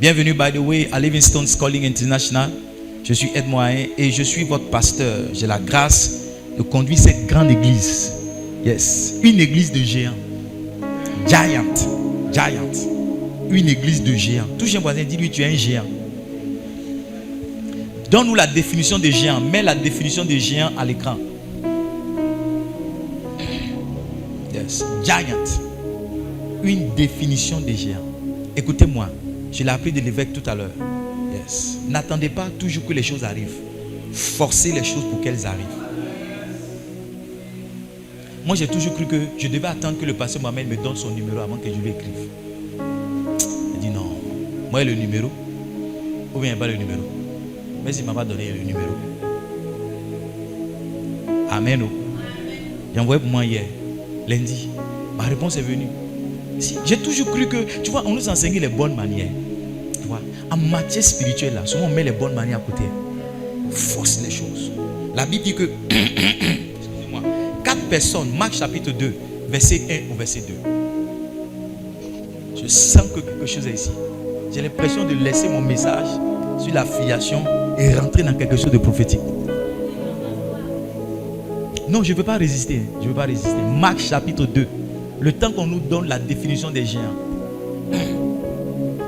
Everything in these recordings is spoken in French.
Bienvenue, by the way, à Livingstone's Calling International. Je suis Ed Mohain et je suis votre pasteur. J'ai la grâce de conduire cette grande église. Yes, une église de géants. Giant. Une église de géants. Touche un voisin, dis-lui, tu es un géant. Donne-nous la définition de géant. Mets la définition de géant à l'écran. Yes, giant. Une définition de géant. Écoutez-moi, je l'ai appris de l'évêque tout à l'heure. Yes. N'attendez pas toujours que les choses arrivent. Forcez les choses pour qu'elles arrivent. Moi, j'ai toujours cru que je devais attendre que le pasteur Mohamed me donne son numéro avant que je lui écrive. Il dit non. Moi, le numéro. Ou bien pas le numéro. Mais il ne m'a pas donné le numéro. Amen. J'ai envoyé pour moi hier, lundi. Ma réponse est venue. Si, j'ai toujours cru que, tu vois, on nous enseignait les bonnes manières. Tu vois, en matière spirituelle, là, souvent on met les bonnes manières à côté. On force les choses. La Bible dit que, excusez-moi, 4 personnes, Marc chapitre 2, verset 1 au verset 2. Je sens que quelque chose est ici. J'ai l'impression de laisser mon message sur la filiation et rentrer dans quelque chose de prophétique. Non, je ne veux pas résister. Je ne veux pas résister. Marc chapitre 2. Le temps qu'on nous donne la définition des géants.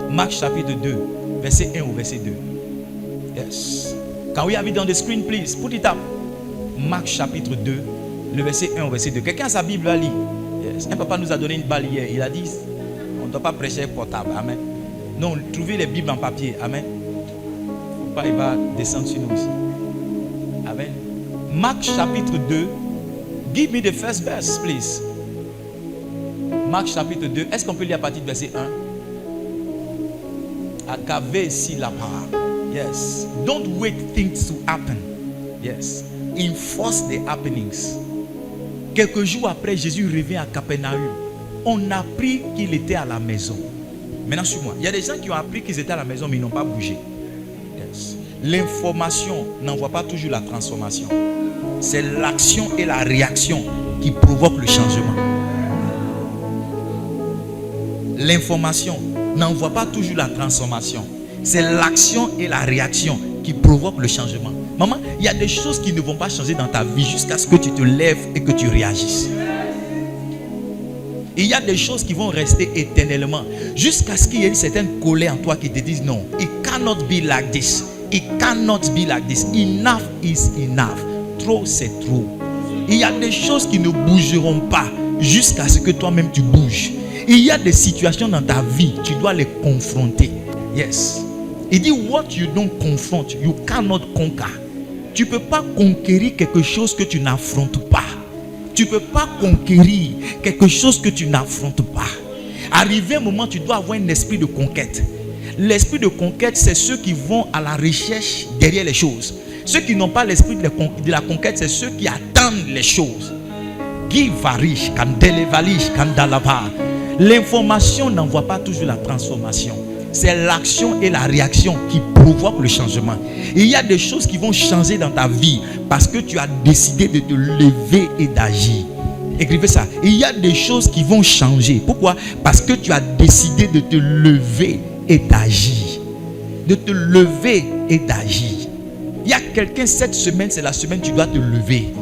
Marc chapitre 2, verset 1 au verset 2. Yes. Can we have it on the screen, please? Put it up. Marc chapitre 2, le verset 1 au verset 2. Quelqu'un a sa Bible à lire? Yes. Un papa nous a donné une balle hier. Il a dit, on ne doit pas prêcher portable. Amen. Non, trouvez les Bibles en papier. Amen. Faut pas, il va descendre sur nous aussi. Amen. Marc chapitre 2. Give me the first verse, please. Marc chapitre 2. Est-ce qu'on peut lire à partir du verset 1? Akave si la parole. Yes. Don't wait things to happen. Yes. Enforce the happenings. Quelques jours après, Jésus revient à Capernaum. On a appris qu'il était à la maison. Maintenant, suis-moi. Il y a des gens qui ont appris qu'ils étaient à la maison, mais ils n'ont pas bougé. Yes. L'information n'envoie pas toujours la transformation. C'est l'action et la réaction qui provoquent le changement. L'information n'envoie pas toujours la transformation. C'est l'action et la réaction qui provoquent le changement. Maman, il y a des choses qui ne vont pas changer dans ta vie jusqu'à ce que tu te lèves et que tu réagisses. Et il y a des choses qui vont rester éternellement jusqu'à ce qu'il y ait une certaine colère en toi qui te dise non, it cannot be like this. It cannot be like this. Enough is enough. Trop, c'est trop. Il y a des choses qui ne bougeront pas jusqu'à ce que toi-même tu bouges. Il y a des situations dans ta vie, tu dois les confronter. Yes. Il dit, what you don't confront, you cannot conquer. Tu ne peux pas conquérir quelque chose que tu n'affrontes pas. Tu ne peux pas conquérir quelque chose que tu n'affrontes pas. Arrivé un moment, tu dois avoir un esprit de conquête. L'esprit de conquête, c'est ceux qui vont à la recherche derrière les choses. Ceux qui n'ont pas l'esprit de la conquête, c'est ceux qui attendent les choses. Givarish, kandelevalish, kandalava. L'information n'envoie pas toujours la transformation. C'est l'action et la réaction qui provoquent le changement. Et il y a des choses qui vont changer dans ta vie parce que tu as décidé de te lever et d'agir. Écrivez ça. Il y a des choses qui vont changer. Pourquoi? Parce que tu as décidé de te lever et d'agir. De te lever et d'agir. Il y a quelqu'un, cette semaine, c'est la semaine où tu dois te lever.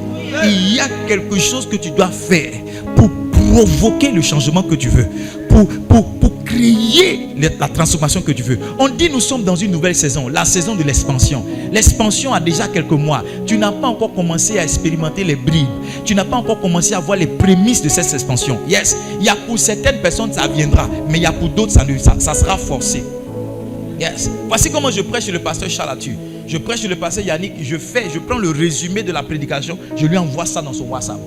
Il y a quelque chose que tu dois faire pour provoquer le changement que tu veux. Pour créer la transformation que tu veux. On dit nous sommes dans une nouvelle saison, la saison de l'expansion. L'expansion a déjà quelques mois. Tu n'as pas encore commencé à expérimenter les bribes. Tu n'as pas encore commencé à voir les prémices de cette expansion. Yes, il y a pour certaines personnes ça viendra, mais il y a pour d'autres ça sera forcé. Yes. Voici comment je prêche le pasteur Charles là-dessus. Je prêche le pasteur Yannick, je prends le résumé de la prédication, je lui envoie ça dans son WhatsApp.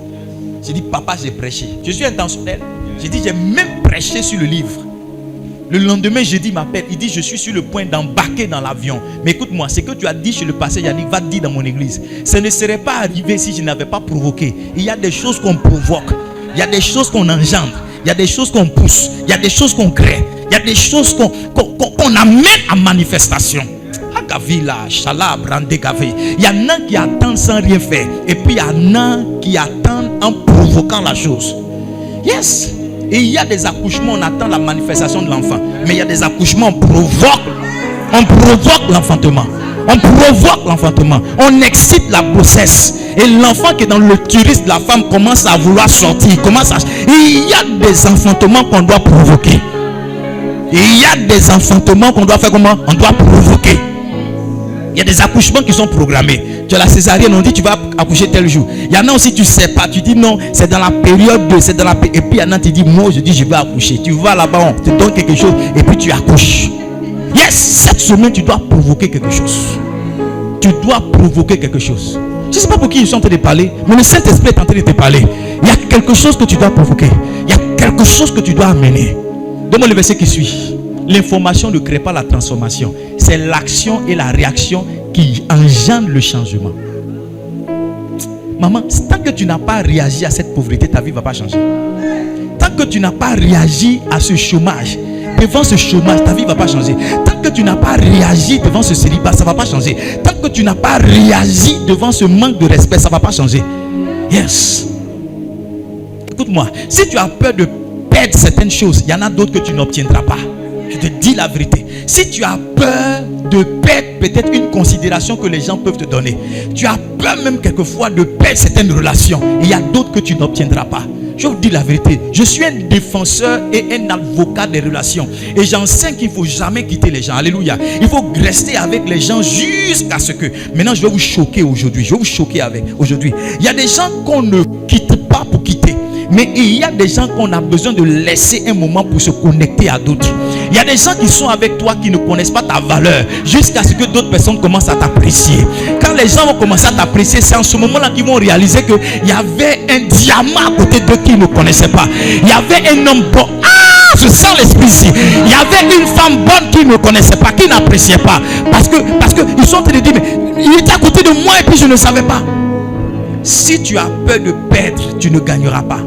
J'ai dit, papa, j'ai prêché. Je suis intentionnel. J'ai dit, j'ai même prêché sur le livre. Le lendemain, jeudi, il m'appelle. Il dit, je suis sur le point d'embarquer dans l'avion. Mais écoute-moi, ce que tu as dit chez le pasteur Yannick va te dire dans mon église. Ça ne serait pas arrivé si je n'avais pas provoqué. Il y a des choses qu'on provoque. Il y a des choses qu'on engendre. Il y a des choses qu'on pousse. Il y a des choses qu'on crée. Il y a des choses qu'on amène en manifestation. Il y en a qui attendent sans rien faire. Et puis il y en a qui attendent en provoquant la chose. Yes. Et il y a des accouchements, on attend la manifestation de l'enfant. Mais il y a des accouchements, on provoque l'enfantement. On provoque l'enfantement. On excite la grossesse. Et l'enfant qui est dans le l'utérus de la femme commence à vouloir sortir. Il y a des enfantements qu'on doit provoquer. Il y a des enfantements qu'on doit faire comment? On doit provoquer. Il y a des accouchements qui sont programmés. Tu as la césarienne, on dit tu vas accoucher tel jour. Il y en a aussi, tu ne sais pas. Tu dis non, c'est dans la période 2, c'est dans la Et puis il y en a, tu dis moi je dis je vais accoucher. Tu vas là-bas, on te donne quelque chose et puis tu accouches. Yes, cette semaine tu dois provoquer quelque chose. Tu dois provoquer quelque chose. Je ne sais pas pour qui ils sont en train de parler, mais le Saint-Esprit est en train de te parler. Il y a quelque chose que tu dois provoquer. Il y a quelque chose que tu dois amener. Donne-moi le verset qui suit. L'information ne crée pas la transformation. C'est l'action et la réaction qui engendrent le changement. Maman, tant que tu n'as pas réagi à cette pauvreté, ta vie ne va pas changer. Tant que tu n'as pas réagi à ce chômage, devant ce chômage, ta vie ne va pas changer. Tant que tu n'as pas réagi devant ce célibat, ça ne va pas changer. Tant que tu n'as pas réagi devant ce manque de respect, ça ne va pas changer. Yes. Écoute-moi, si tu as peur de perdre certaines choses, il y en a d'autres que tu n'obtiendras pas. Je te dis la vérité. Si tu as peur de perdre peut-être une considération que les gens peuvent te donner, tu as peur même quelquefois de perdre certaines relations, il y a d'autres que tu n'obtiendras pas. Je vous dis la vérité, je suis un défenseur et un avocat des relations. Et j'enseigne qu'il ne faut jamais quitter les gens. Alléluia. Il faut rester avec les gens jusqu'à ce que... Maintenant, je vais vous choquer aujourd'hui. Je vais vous choquer avec aujourd'hui. Il y a des gens qu'on ne quitte pas pour quitter. Mais il y a des gens qu'on a besoin de laisser un moment pour se connecter à d'autres. Il y a des gens qui sont avec toi qui ne connaissent pas ta valeur jusqu'à ce que d'autres personnes commencent à t'apprécier. Quand les gens vont commencer à t'apprécier, c'est en ce moment-là qu'ils vont réaliser qu'il y avait un diamant à côté d'eux qu'ils ne connaissaient pas. Il y avait un homme bon. Ah, je sens l'esprit ici. Il y avait une femme bonne qu'ils ne connaissaient pas, qu'ils n'appréciaient pas. Parce que ils sont en train de dire, mais il était à côté de moi et puis je ne savais pas. Si tu as peur de perdre, tu ne gagneras pas.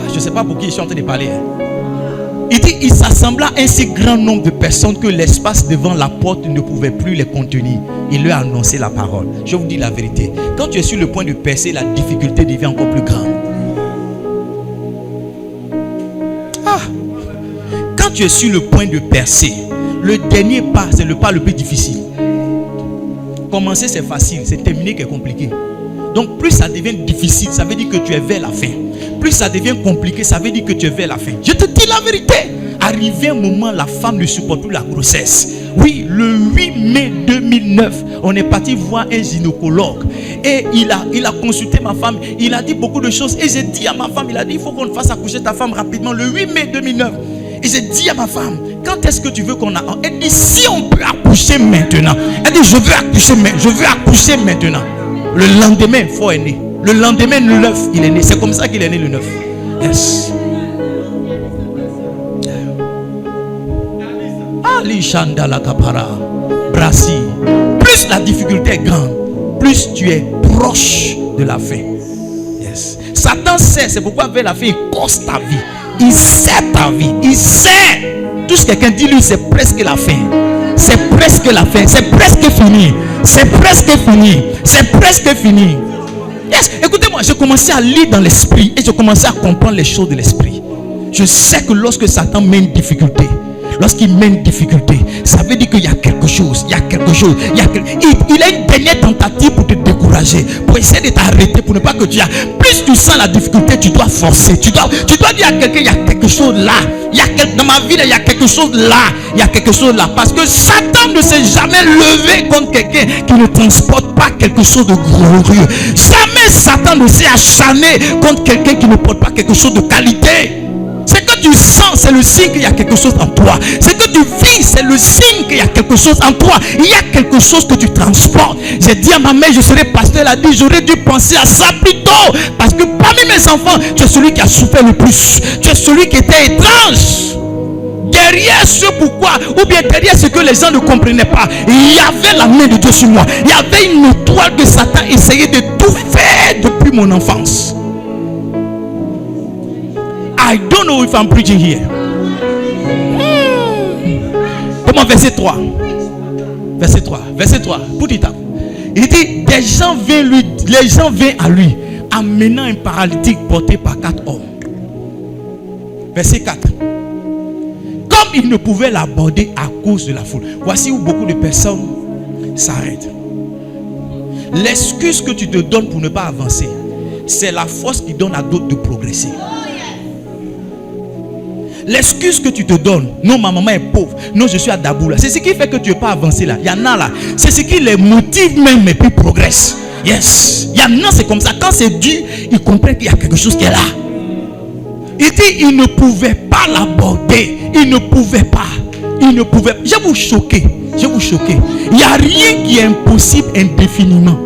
Je ne sais pas pour qui je suis en train de parler. Il dit, il s'assembla un si grand nombre de personnes que l'espace devant la porte ne pouvait plus les contenir. Il leur a annoncé la parole. Je vous dis la vérité. Quand tu es sur le point de percer, la difficulté devient encore plus grande. Quand tu es sur le point de percer, le dernier pas, c'est le pas le plus difficile. Commencer, c'est facile. C'est terminer qui est compliqué. Donc plus ça devient difficile, ça veut dire que tu es vers la fin. Plus ça devient compliqué, ça veut dire que tu es vers la fin. Je te dis la vérité. Arrivé un moment, la femme ne supporte plus la grossesse. Oui, le 8 mai 2009, on est parti voir un gynécologue. Et il a consulté ma femme. Il a dit beaucoup de choses. Et j'ai dit à ma femme, il a dit, il faut qu'on fasse accoucher ta femme rapidement. Le 8 mai 2009. Et j'ai dit à ma femme, quand est-ce que tu veux qu'on a... Elle dit, si on peut accoucher maintenant. Elle dit, je veux accoucher maintenant. Le lendemain, il faut être né. Le lendemain, le 9, il est né. C'est comme ça qu'il est né le 9. Yes. Ali Chandala Kapara. Brassi. Plus la difficulté est grande, plus tu es proche de la fin. Yes. Satan sait, c'est pourquoi vers la fin, il cause ta vie. Il sait ta vie. Il sait. Tout ce que quelqu'un dit, lui, c'est presque la fin. C'est presque la fin. C'est presque fini. C'est presque fini. C'est presque fini. Yes. Écoutez-moi, j'ai commencé à lire dans l'esprit et j'ai commencé à comprendre les choses de l'esprit. Je sais que lorsque Satan met une difficulté, lorsqu'il met une difficulté, ça veut dire qu'il y a quelque chose. Il y a quelque chose. Il a une dernière tentative pour te décourager, pour essayer de t'arrêter, pour ne pas que tu aies. Plus tu sens la difficulté, tu dois forcer. Tu dois dire à quelqu'un, il y a quelque chose là. Dans ma vie, il y a quelque chose là. Il y a quelque chose là. Parce que Satan ne s'est jamais levé contre quelqu'un qui ne transporte pas quelque chose de glorieux. Jamais Satan ne s'est acharné contre quelqu'un qui ne porte pas quelque chose de qualité. C'est que tu sens, c'est le signe qu'il y a quelque chose en toi. C'est que tu vis, c'est le signe qu'il y a quelque chose en toi. Il y a quelque chose que tu transportes. J'ai dit à ma mère, je serai pasteur. Elle a dit, j'aurais dû penser à ça plus tôt. Parce que parmi mes enfants, tu es celui qui a souffert le plus. Tu es celui qui était étrange. Derrière ce pourquoi, ou bien derrière ce que les gens ne comprenaient pas, il y avait la main de Dieu sur moi. Il y avait une étoile que Satan essayait de tout faire depuis mon enfance. I don't know if I'm preaching here. Comment verset 3? Verset 3. Put it up. Il dit, les gens viennent à lui amenant un paralytique porté par 4 hommes. Verset 4. Comme il ne pouvait l'aborder à cause de la foule. Voici où beaucoup de personnes s'arrêtent. L'excuse que tu te donnes pour ne pas avancer, c'est la force qui donne à d'autres de progresser. L'excuse que tu te donnes, non, ma maman est pauvre, non, je suis à Daboula, c'est ce qui fait que tu ne veux pas avancer là. Il y en a là, c'est ce qui les motive même, mais puis progressent. Yes, il y en a, c'est comme ça. Quand c'est dur, ils comprennent qu'il y a quelque chose qui est là. Il dit, il ne pouvait pas l'aborder. Il ne pouvait pas. Il ne pouvait pas. Je vais vous choquer. Je vais vous choquer. Il n'y a rien qui est impossible indéfiniment.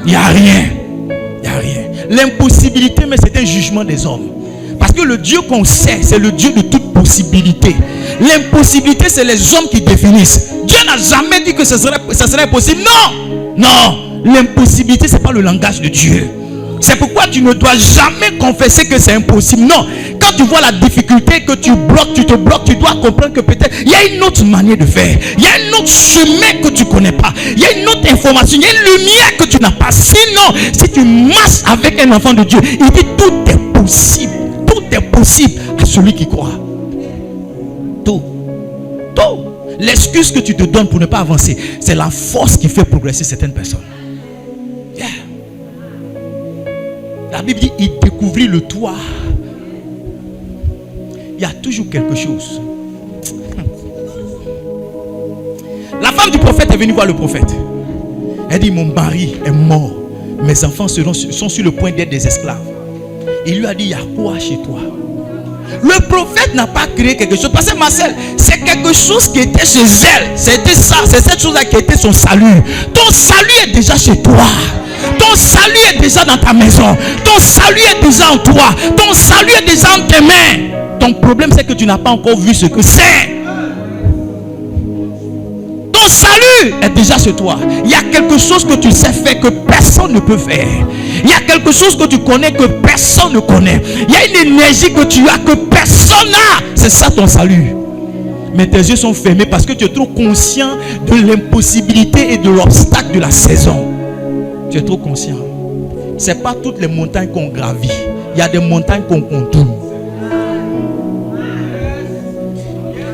Il n'y a rien. Il n'y a rien. L'impossibilité, mais c'est un jugement des hommes. Parce que le Dieu qu'on sait, c'est le Dieu de toute possibilité. L'impossibilité, c'est les hommes qui définissent. Dieu n'a jamais dit que ça serait impossible. Non. Non. L'impossibilité, ce n'est pas le langage de Dieu. C'est pourquoi tu ne dois jamais confesser que c'est impossible. Non. Quand tu vois la difficulté, que tu bloques, tu te bloques, tu dois comprendre que peut-être il y a une autre manière de faire. Il y a un autre chemin que tu ne connais pas. Il y a une autre information. Il y a une lumière que tu n'as pas. Sinon, si tu marches avec un enfant de Dieu, il dit tout est possible. Tout est possible à celui qui croit. Tout. Tout. L'excuse que tu te donnes pour ne pas avancer, c'est la force qui fait progresser certaines personnes. Yeah. La Bible dit, il découvrit le toit. Il y a toujours quelque chose. La femme du prophète est venue voir le prophète. Elle dit, mon mari est mort. Mes enfants sont sur le point d'être des esclaves. Il lui a dit, il y a quoi chez toi? Le prophète n'a pas créé quelque chose. Parce que Marcel, c'est quelque chose qui était chez elle. C'était ça, c'est cette chose-là qui était son salut. Ton salut est déjà chez toi. Ton salut est déjà dans ta maison. Ton salut est déjà en toi. Ton salut est déjà en tes mains. Ton problème, c'est que tu n'as pas encore vu ce que c'est. Ton salut est déjà chez toi. Il y a quelque chose que tu sais faire que personne ne peut faire. Il y a quelque chose que tu connais que personne ne connaît. Il y a une énergie que tu as que personne n'a. C'est ça ton salut. Mais tes yeux sont fermés parce que tu es trop conscient de l'impossibilité et de l'obstacle de la saison. Tu es trop conscient. Ce n'est pas toutes les montagnes qu'on gravit. Il y a des montagnes qu'on contourne.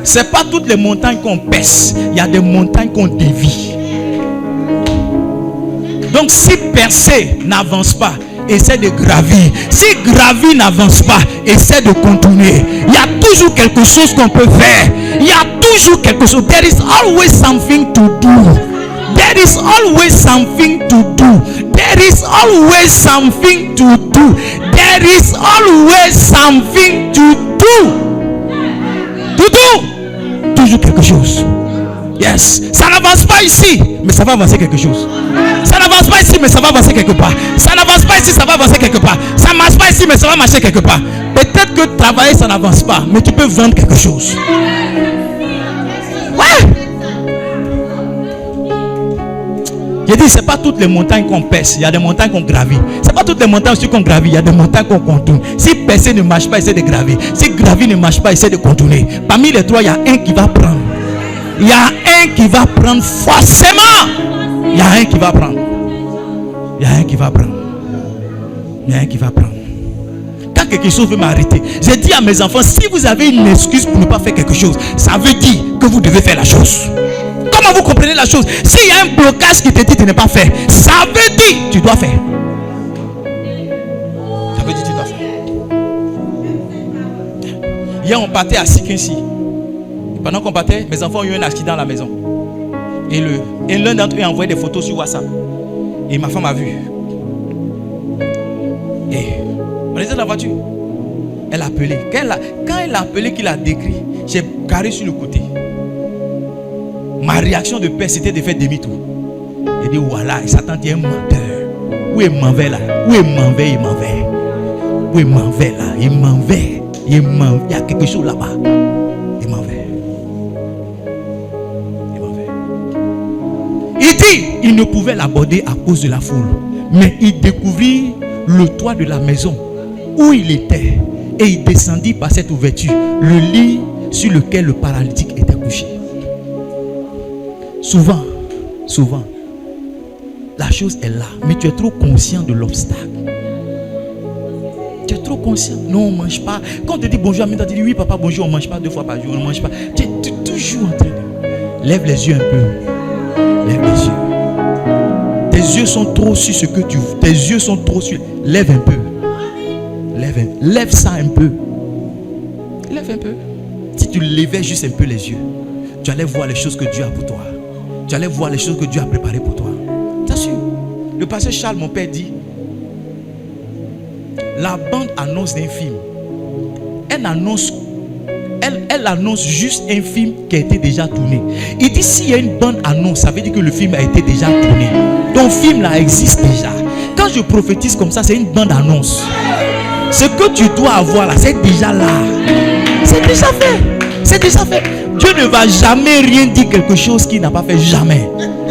Ce n'est pas toutes les montagnes qu'on pèse. Il y a des montagnes qu'on dévie. Donc si percer n'avance pas, essaie de gravir. Si gravir n'avance pas, essaie de contourner. Il y a toujours quelque chose qu'on peut faire. Il y a toujours quelque chose. There is always something to do. There is always something to do. There is always something to do. There is always something to do. To do. Toujours quelque chose. Yes. Ça n'avance pas ici, mais ça va avancer quelque chose. Ça n'avance pas ici, mais ça va avancer quelque part. Ça n'avance pas ici, ça va avancer quelque part. Ça ne marche pas ici, mais ça va marcher quelque part. Peut-être que travailler, ça n'avance pas, mais tu peux vendre quelque chose. Ouais. J'ai dit, c'est pas toutes les montagnes qu'on pèse. Il y a des montagnes qu'on gravit. C'est pas toutes les montagnes aussi qu'on gravit. Il y a des montagnes qu'on contourne. Si percer ne marche pas, essaie de gravir. Si gravir ne marche pas, essaie de contourner. Parmi les trois, il y a un qui va prendre. Il y a un qui va prendre forcément. Il y a un qui va prendre. Il y a un qui va prendre. Il y a un qui va prendre. Quand quelque chose veut m'arrêter, j'ai dit à mes enfants, si vous avez une excuse pour ne pas faire quelque chose, ça veut dire que vous devez faire la chose. Comment vous comprenez la chose? S'il y a un blocage qui te dit de ne pas faire, ça veut dire que tu dois faire. Ça veut dire que tu dois faire. Hier, on partait à Sikinsi. Pendant qu'on partait, mes enfants ont eu un accident à la maison. Et l'un d'entre eux a envoyé des photos sur WhatsApp. Et ma femme a vu. Et on était dans la voiture. Elle a appelé. Quand elle a appelé, qu'il a décrit, j'ai garé sur le côté. Ma réaction de père, c'était de faire demi-tour. Il dit, voilà, Satan est un menteur. Où est mauvais là? Où est mauvais? Il m'en va. Où est mauvais là? Il m'en va. Il y a quelque chose là-bas. Il m'en va. Il m'en va. Il dit, il ne pouvait l'aborder à cause de la foule. Mais il découvrit le toit de la maison où il était. Et il descendit par cette ouverture, le lit sur lequel le paralytique était couché. Souvent, la chose est là, mais tu es trop conscient de l'obstacle. Tu es trop conscient. Non, on ne mange pas. Quand on te dit bonjour, tu dis oui, papa, bonjour, on ne mange pas 2 fois par jour, on ne mange pas. Tu es toujours en train de... Lève les yeux un peu. Lève les yeux. Tes yeux sont trop sur ce que tu veux. Tes yeux sont trop sur... Lève un peu. Lève ça un peu. Lève un peu. Si tu levais juste un peu les yeux, tu allais voir les choses que Dieu a pour toi. Tu allais voir les choses que Dieu a préparées pour toi. T'assures. Le pasteur Charles, mon père, dit, la bande annonce d'un film. Elle annonce juste un film qui a été déjà tourné. Il dit, s'il y a une bande annonce, ça veut dire que le film a été déjà tourné. Ton film là existe déjà. Quand je prophétise comme ça, c'est une bande annonce. Ce que tu dois avoir là, c'est déjà là. C'est déjà fait. C'est déjà fait. Dieu ne va jamais rien dire quelque chose qu'il n'a pas fait. Jamais.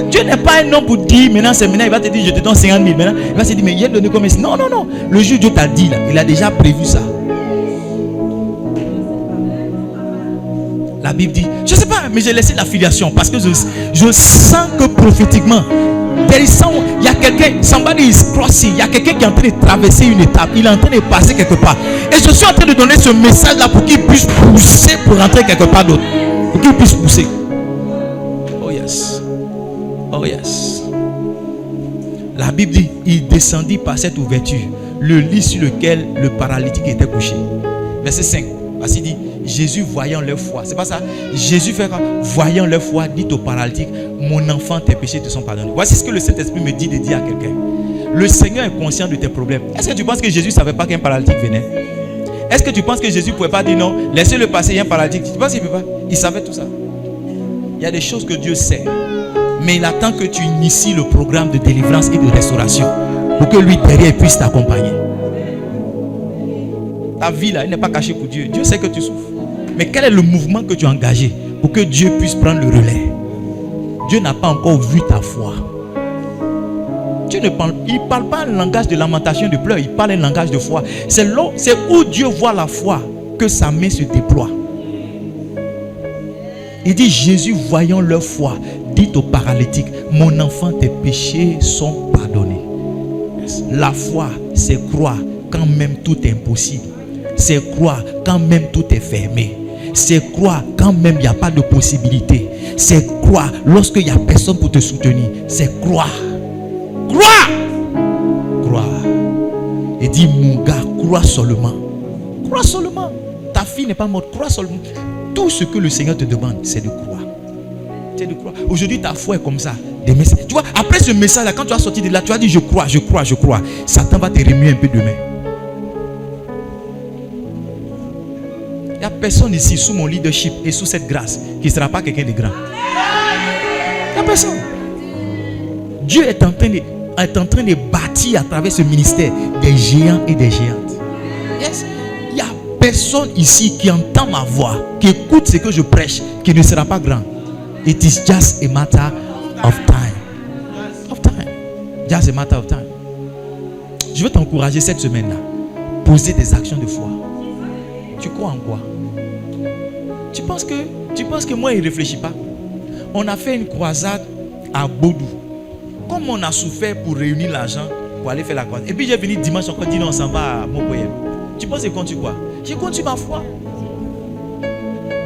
Dieu n'est pas un homme pour dire maintenant, c'est maintenant, il va te dire je te donne 50 000. Maintenant, il va se dire mais il a donné combien? Non, non, non. Le jour où Dieu t'a dit là, il a déjà prévu ça. La Bible dit, je ne sais pas, mais j'ai laissé l'affiliation parce que je sens que prophétiquement, il y a quelqu'un, somebody is crossing, il y a quelqu'un qui est en train de traverser une étape, il est en train de passer quelque part. Et je suis en train de donner ce message là pour qu'il puisse pousser pour rentrer quelque part d'autre. Pour qu'il puisse pousser. Oh yes. Oh yes. La Bible dit, il descendit par cette ouverture, le lit sur lequel le paralytique était couché. Verset 5. Parce qu'il dit, Jésus voyant leur foi. C'est pas ça. Jésus fait quoi? Voyant leur foi, dit au paralytique, mon enfant, tes péchés te sont pardonnés. Voici ce que le Saint-Esprit me dit de dire à quelqu'un. Le Seigneur est conscient de tes problèmes. Est-ce que tu penses que Jésus ne savait pas qu'un paralytique venait? Est-ce que tu penses que Jésus ne pouvait pas dire non, laissez-le passer, il y a un paralytique? Tu penses qu'il ne peut pas? Il savait tout ça. Il y a des choses que Dieu sait. Mais il attend que tu inities le programme de délivrance et de restauration pour que lui derrière puisse t'accompagner. Ta vie là, elle n'est pas cachée pour Dieu. Dieu sait que tu souffres. Mais quel est le mouvement que tu as engagé pour que Dieu puisse prendre le relais? Dieu n'a pas encore vu ta foi. Dieu ne parle, il ne parle pas un langage de lamentation, de pleurs. Il parle un langage de foi. C'est où Dieu voit la foi que sa main se déploie. Il dit, Jésus voyant leur foi, dit au paralytique, mon enfant, tes péchés sont pardonnés. La foi, c'est croire quand même tout est impossible. C'est croire quand même tout est fermé. C'est croire quand même il n'y a pas de possibilité. C'est croire lorsqu'il n'y a personne pour te soutenir. C'est croire. Croire. Croire. Et dit, mon gars, crois seulement. Crois seulement. Ta fille n'est pas morte. Crois seulement. Tout ce que le Seigneur te demande, c'est de croire. C'est de croire. Aujourd'hui, ta foi est comme ça. Des messages. Tu vois, après ce message-là, quand tu vas sortir de là, tu vas dire, je crois, je crois, je crois. Satan va te remuer un peu demain. Il n'y a personne ici sous mon leadership et sous cette grâce qui ne sera pas quelqu'un de grand. Il n'y a personne. Dieu est en train de bâtir à travers ce ministère des géants et des géantes. Yes. Il n'y a personne ici qui entend ma voix, qui écoute ce que je prêche, qui ne sera pas grand. It is just a matter of time. Of time. Just a matter of time. Je veux t'encourager cette semaine-là. Poser des actions de foi. Tu crois en quoi? Tu penses que moi, il ne réfléchit pas? On a fait une croisade à Bodou. Comme on a souffert pour réunir l'argent pour aller faire la croisade. Et puis j'ai venu dimanche encore dire non, on s'en va à Mokoyem. Tu penses que je continue quoi? Je continue ma foi.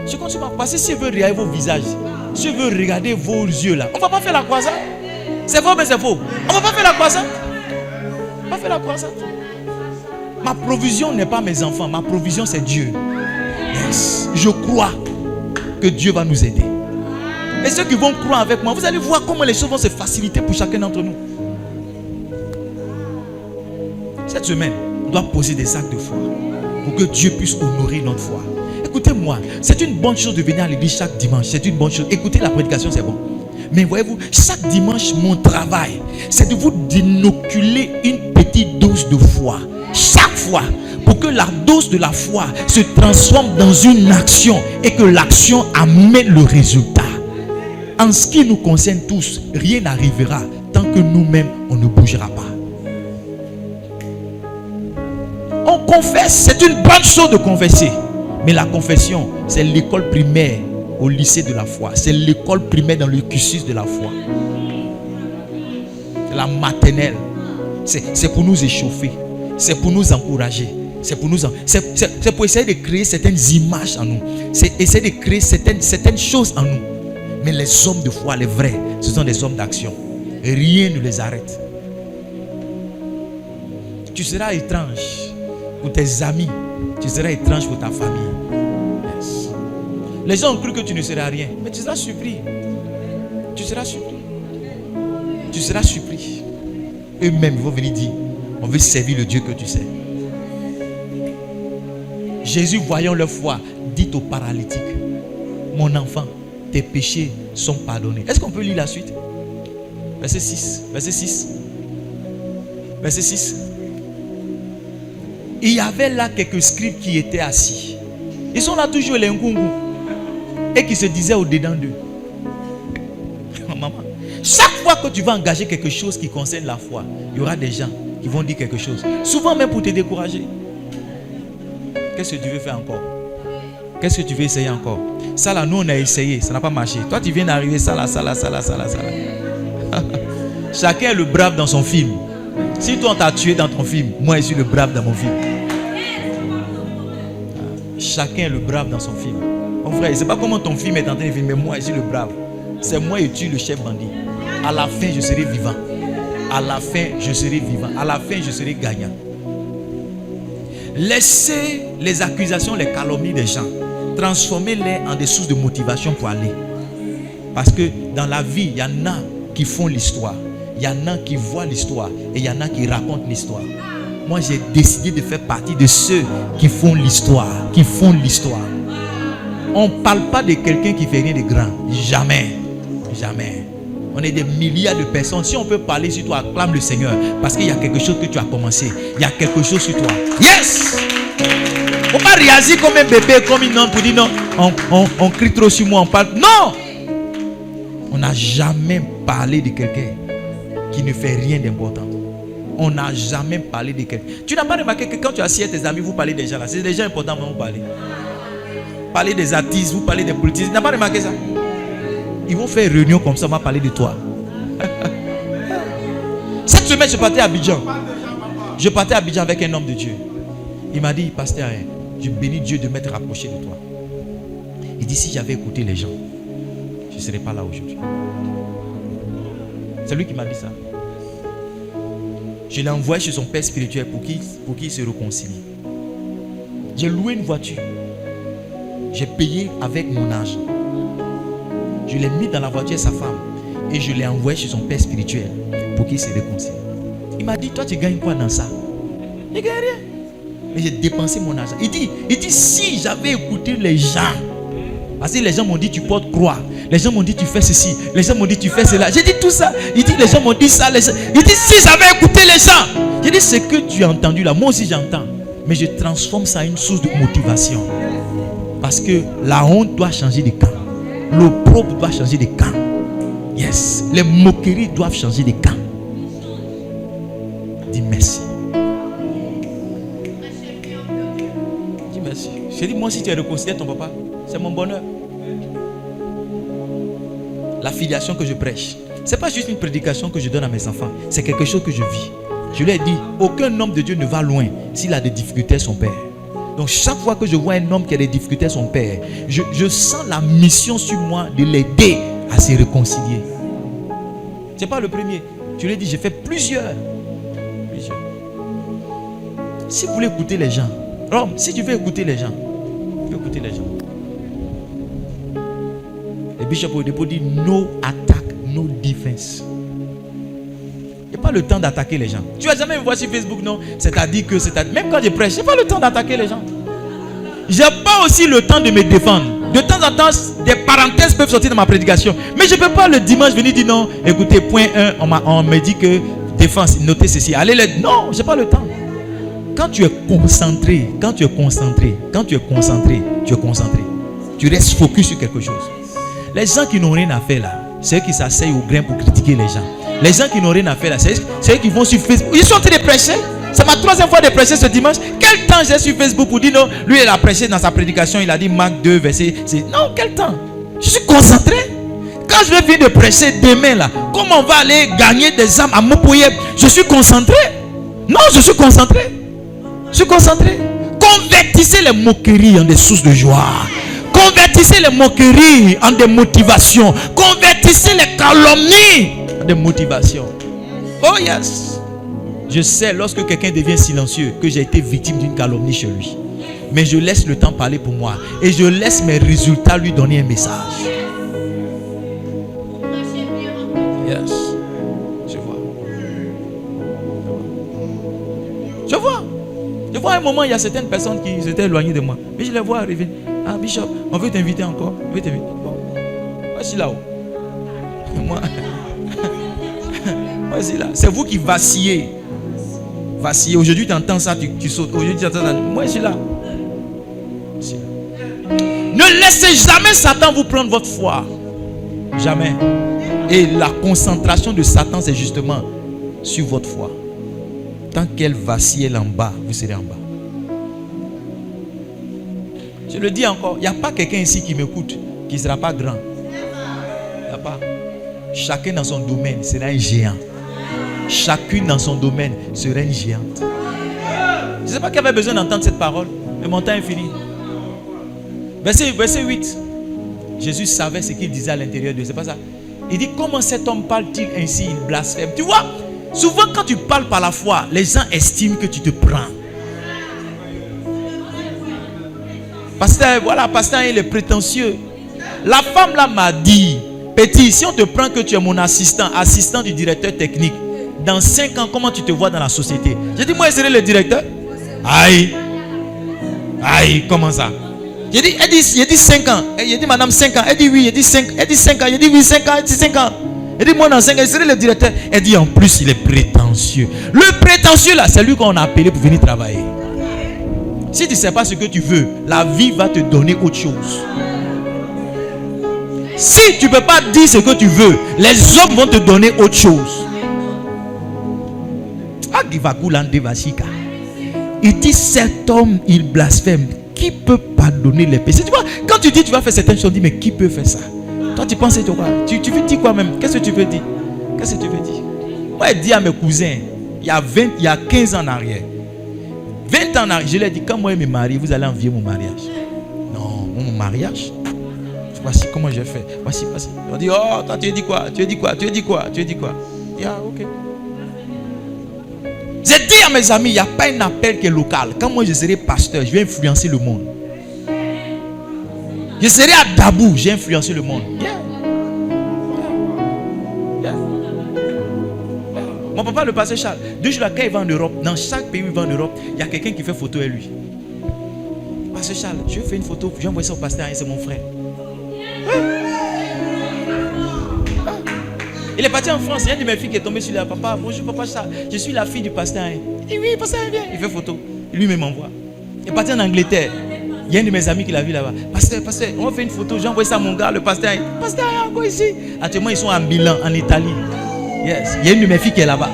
Je continue ma foi. Parce que si je veux regarder vos visages, si je veux regarder vos yeux là, on ne va pas faire la croisade. C'est faux, mais c'est faux. On ne va pas faire la croisade. On va faire la croisade. Ma provision n'est pas mes enfants. Ma provision, c'est Dieu. Yes. Je crois que Dieu va nous aider. Et ceux qui vont croire avec moi, vous allez voir comment les choses vont se faciliter pour chacun d'entre nous. Cette semaine, on doit poser des actes de foi pour que Dieu puisse honorer notre foi. Écoutez-moi, c'est une bonne chose de venir à l'église chaque dimanche. C'est une bonne chose. Écoutez la prédication, c'est bon. Mais voyez-vous, chaque dimanche, mon travail, c'est de vous inoculer une petite dose de foi. Chaque fois, pour que la dose de la foi se transforme dans une action et que l'action amène le résultat. En ce qui nous concerne tous, rien n'arrivera tant que nous-mêmes, on ne bougera pas. On confesse, c'est une bonne chose de confesser. Mais la confession, c'est l'école primaire au lycée de la foi. C'est l'école primaire dans le cursus de la foi. C'est la maternelle. C'est pour nous échauffer. C'est pour nous encourager. C'est pour nous. C'est pour essayer de créer certaines images en nous. C'est essayer de créer certaines choses en nous. Mais les hommes de foi, les vrais, ce sont des hommes d'action. Rien ne les arrête. Tu seras étrange pour tes amis. Tu seras étrange pour ta famille. Yes. Les gens ont cru que tu ne seras rien. Mais tu seras surpris. Tu seras surpris. Tu seras surpris. Eux-mêmes vont venir dire, on veut servir le Dieu que tu sais. Jésus, voyant leur foi, dit au paralytique, mon enfant, tes péchés sont pardonnés. Est-ce qu'on peut lire la suite? Verset 6. Verset 6. Verset 6. Il y avait là quelques scribes qui étaient assis. Ils sont là toujours les ngungu. Et qui se disaient au-dedans d'eux. Maman, chaque fois que tu vas engager quelque chose qui concerne la foi, il y aura des gens qui vont dire quelque chose. Souvent même pour te décourager. Qu'est-ce que tu veux faire encore? Qu'est-ce que tu veux essayer encore? Ça là, nous on a essayé, ça n'a pas marché. Toi tu viens d'arriver, ça là. Chacun est le brave dans son film. Si toi on t'a tué dans ton film, moi je suis le brave dans mon film. Chacun est le brave dans son film. Mon frère, je ne sais pas comment ton film est en train de filmer, mais moi je suis le brave. C'est moi qui tue le chef bandit. À la fin je serai vivant. À la fin je serai vivant. À la fin je serai gagnant. Laissez les accusations, les calomnies des gens. Transformez-les en des sources de motivation pour aller. Parce que dans la vie, il y en a qui font l'histoire. Il y en a qui voient l'histoire. Et il y en a qui racontent l'histoire. Moi, j'ai décidé de faire partie de ceux qui font l'histoire. Qui font l'histoire. On ne parle pas de quelqu'un qui fait rien de grand. Jamais. Jamais. On est des milliards de personnes. Si on peut parler sur toi, acclame le Seigneur. Parce qu'il y a quelque chose que tu as commencé. Il y a quelque chose sur toi. Yes! On ne peut pas réagir comme un bébé, comme une homme pour dire non. On crie trop sur moi, on parle. Non! On n'a jamais parlé de quelqu'un qui ne fait rien d'important. On n'a jamais parlé de quelqu'un. Tu n'as pas remarqué que quand tu assieds tes amis, vous parlez des gens là. C'est des gens importants, vous parlez. Parlez des artistes, vous parlez des politiciens. Tu n'as pas remarqué ça? Ils vont faire une réunion comme ça, on va parler de toi. Cette semaine, je partais à Abidjan. Je partais à Abidjan avec un homme de Dieu. Il m'a dit, pasteur, je bénis Dieu de m'être rapproché de toi. Il dit, si j'avais écouté les gens, je ne serais pas là aujourd'hui. C'est lui qui m'a dit ça. Je l'ai envoyé chez son père spirituel pour qu'il se réconcilie. J'ai loué une voiture. J'ai payé avec mon argent. Je l'ai mis dans la voiture de sa femme. Et je l'ai envoyé chez son père spirituel pour qu'il se réconcilie. Il m'a dit, toi tu gagnes quoi dans ça? Je ne gagne rien. Mais j'ai dépensé mon argent. Il dit, si j'avais écouté les gens. Parce que les gens m'ont dit, tu portes croix. Les gens m'ont dit, tu fais ceci. Les gens m'ont dit, tu fais cela. J'ai dit tout ça. Il dit, les gens m'ont dit ça. Il dit, si j'avais écouté les gens. J'ai dit, ce que tu as entendu là, moi aussi j'entends. Mais je transforme ça en une source de motivation. Parce que la honte doit changer de camp. L'opprobre doit changer de camp. Yes. Les moqueries doivent changer de camp. Dis merci. Dis merci. J'ai dit, moi si tu es réconcilié ton papa, c'est mon bonheur. La filiation que je prêche, ce n'est pas juste une prédication que je donne à mes enfants. C'est quelque chose que je vis. Je leur ai dit, aucun homme de Dieu ne va loin s'il a des difficultés à son père. Donc chaque fois que je vois un homme qui a des difficultés à son père, je sens la mission sur moi de l'aider à se réconcilier. Ce n'est pas le premier. Je lui ai dit, j'ai fait plusieurs. Si vous voulez écouter les gens, Rome, si tu veux écouter les gens, tu peux écouter les gens. Le bishop au dépôt dit no attack, no defense. Il n'y a pas le temps d'attaquer les gens. Tu vas jamais me voir sur Facebook, non? C'est-à-dire que même quand je prêche, je n'ai pas le temps d'attaquer les gens. Je n'ai pas aussi le temps de me défendre. De temps en temps, des parenthèses peuvent sortir dans ma prédication. Mais je ne peux pas le dimanche venir dire non. Écoutez, point 1, on me dit que défense, notez ceci. Allez, non, je n'ai pas le temps. Quand tu es concentré, tu restes focus sur quelque chose. Les gens qui n'ont rien à faire là, c'est eux qui s'asseyent au grain pour critiquer les gens. Les gens qui n'ont rien à faire là, c'est eux qui vont sur Facebook. Ils sont en train de prêcher. C'est ma troisième fois de prêcher ce dimanche. Quel temps j'ai sur Facebook pour dire non? Lui il a prêché dans sa prédication, il a dit Marc 2 verset. Non, quel temps? Je suis concentré. Quand je vais venir de prêcher demain là, comment on va aller gagner des âmes à Mopoyeb? Je suis concentré. Non, je suis concentré. Je suis concentré. Convertissez les moqueries en des sources de joie. Convertissez les moqueries en des motivations. Convertissez les calomnies en des motivations. Oh yes. Je sais, lorsque quelqu'un devient silencieux, que j'ai été victime d'une calomnie chez lui. Mais je laisse le temps parler pour moi. Et je laisse mes résultats lui donner un message. Yes. Je vois. Je vois à un moment, il y a certaines personnes qui s'étaient éloignées de moi. Mais je les vois arriver. Ah, Bishop, on veut t'inviter encore. On veut t'inviter. Bon. Moi, je suis là-haut. Moi, je là. C'est vous qui vacillez. Vacillez. Aujourd'hui, tu entends ça, tu sautes. Aujourd'hui, tu entends ça. Moi, je suis là. Ne laissez jamais Satan vous prendre votre foi. Jamais. Et la concentration de Satan, c'est justement sur votre foi. Tant qu'elle vacille en bas, vous serez en bas. Je le dis encore, il n'y a pas quelqu'un ici qui m'écoute qui ne sera pas grand. Il n'y a pas. Chacun dans son domaine sera un géant. Chacune dans son domaine sera une géante. Je ne sais pas qui avait besoin d'entendre cette parole, mais mon temps est fini. Verset 8. Jésus savait ce qu'il disait à l'intérieur de lui. C'est pas ça. Il dit, comment cet homme parle-t-il ainsi? Il blasphème. Tu vois, souvent quand tu parles par la foi, les gens estiment que tu te prends. Pasteur, voilà, pasteur, il est prétentieux. La femme là m'a dit, petit, si on te prend que tu es mon assistant du directeur technique, dans 5 ans, comment tu te vois dans la société? J'ai dit, moi, je serai le directeur. Aïe, comment ça? J'ai dit, elle dit 5 ans. J'ai dit, madame, 5 ans. Elle dit oui, elle dit 5 ans. J'ai dit oui, 5 ans. Elle dit 5 ans. Elle dit, moi, dans 5 ans, je serai le directeur. Elle dit, en plus, il est prétentieux. Le prétentieux là, c'est lui qu'on a appelé pour venir travailler. Si tu ne sais pas ce que tu veux, la vie va te donner autre chose. Si tu ne peux pas dire ce que tu veux, les hommes vont te donner autre chose. Il dit, cet homme, il blasphème. Qui peut pardonner les péchés? Tu vois, quand tu dis tu vas faire certaines choses, tu dis, mais qui peut faire ça? Toi, tu penses quoi? Tu veux dire quoi même? Qu'est-ce que tu veux dire? Moi, je dis à mes cousins, il y a 15 ans en arrière, 20 ans en arrière, je leur ai dit, quand moi je me marie, vous allez envier mon mariage. Non, mon mariage? Voici comment je fais. Voici. On dit, oh, toi, tu dis quoi? Yeah, ok. J'ai dit à mes amis, il n'y a pas un appel qui est local. Quand moi je serai pasteur, je vais influencer le monde. Je serai à Dabou, j'ai influencé le monde. Yeah. Mon papa, le pasteur Charles, 2 jours quand il va en Europe, dans chaque pays où il va en Europe, il y a quelqu'un qui fait photo avec lui. Pasteur Charles, je fais une photo, je vais envoyer ça au pasteur, c'est mon frère. Il est parti en France, il y a une de mes filles qui est tombée sur lui. Papa, bonjour papa Charles, je suis la fille du pasteur. Il dit oui, pasteur, viens. Il fait photo. Lui-même m'envoie. Il est parti en Angleterre. Il y a un de mes amis qui l'a vu là-bas. Pasteur, on va faire une photo. J'ai envoyé ça à mon gars, le pasteur. Pasteur, encore ici. Actuellement, ils sont à Milan, en Italie. Yes. Il y a une de mes filles qui est là-bas.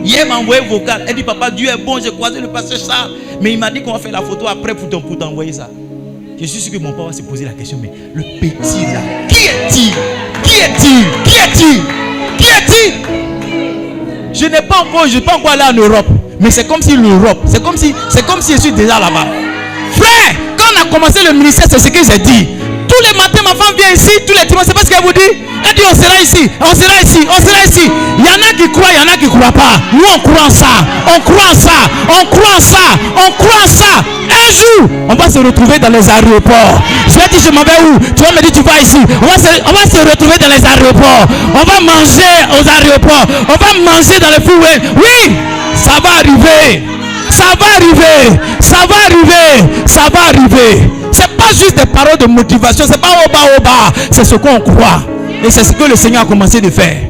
Hier, il m'a envoyé un vocal. Elle dit, papa, Dieu est bon, j'ai croisé le pasteur Charles. Mais il m'a dit qu'on va faire la photo après pour t'envoyer ça. Je suis sûr que mon papa va se poser la question, mais le petit là, qui est-il? Je n'ai pas encore allé en Europe, mais c'est comme si l'Europe, c'est comme si je suis déjà là-bas. Frère, quand on a commencé le ministère, c'est ce que j'ai dit. Tous les matins, ma femme vient ici, tous les dimanches, c'est pas ce qu'elle vous dit. Elle dit, on sera ici. Il y en a qui croient, il y en a qui ne croient pas. Nous, on croit en ça. Un jour, on va se retrouver dans les aéroports. Je vais dire, je m'en vais où? Tu vas me dire, tu vas ici. On va se retrouver dans les aéroports. On va manger aux aéroports. On va manger dans les freeways. Oui, ça va arriver. C'est pas juste des paroles de motivation. C'est pas au bas. C'est ce qu'on croit. Et c'est ce que le Seigneur a commencé de faire.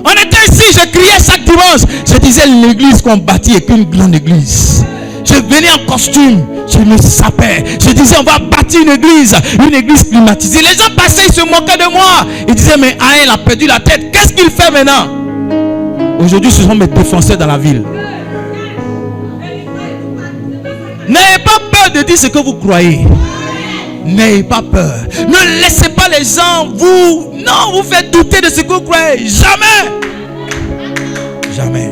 On était ici, je criais chaque dimanche. Je disais l'église qu'on bâtit est qu'une grande église. Je venais en costume, je me sapais. Je disais on va bâtir une église climatisée. Les gens passaient, ils se moquaient de moi. Ils disaient mais il a perdu la tête. Qu'est-ce qu'il fait maintenant? Aujourd'hui ce sont mes défenseurs dans la ville. N'ayez pas peur de dire ce que vous croyez. N'ayez pas peur. Ne laissez pas les gens vous faire douter de ce que vous croyez. Jamais.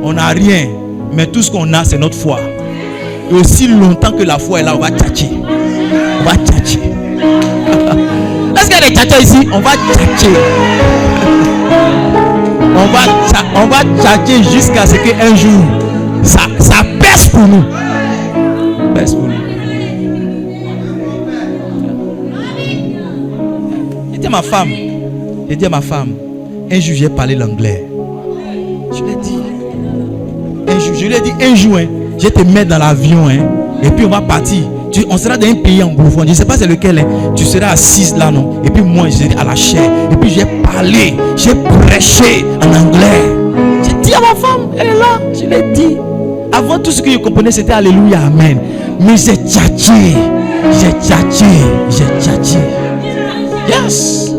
On n'a rien, mais tout ce qu'on a, c'est notre foi. Et aussi longtemps que la foi est là, on va tchatcher. On va tchatcher. Est-ce qu'il y a des tchatchers ici? On va tchatcher. On va tchatcher jusqu'à ce qu'un jour, ça pèse pour nous. Pèse pour nous. J'ai dit à ma femme, un jour j'ai parlé l'anglais. Je l'ai dit. Je lui ai dit un jour, je vais te mettre dans l'avion, et puis on va partir. On sera dans un pays anglophone, je ne sais pas c'est lequel, tu seras assise là, non? Et puis moi, je serai à la chair. Et puis j'ai parlé, j'ai prêché en anglais. J'ai dit à ma femme, elle est là, je l'ai dit. Avant, tout ce que je comprenais, c'était Alléluia, Amen. Mais j'ai tchatché. Yes.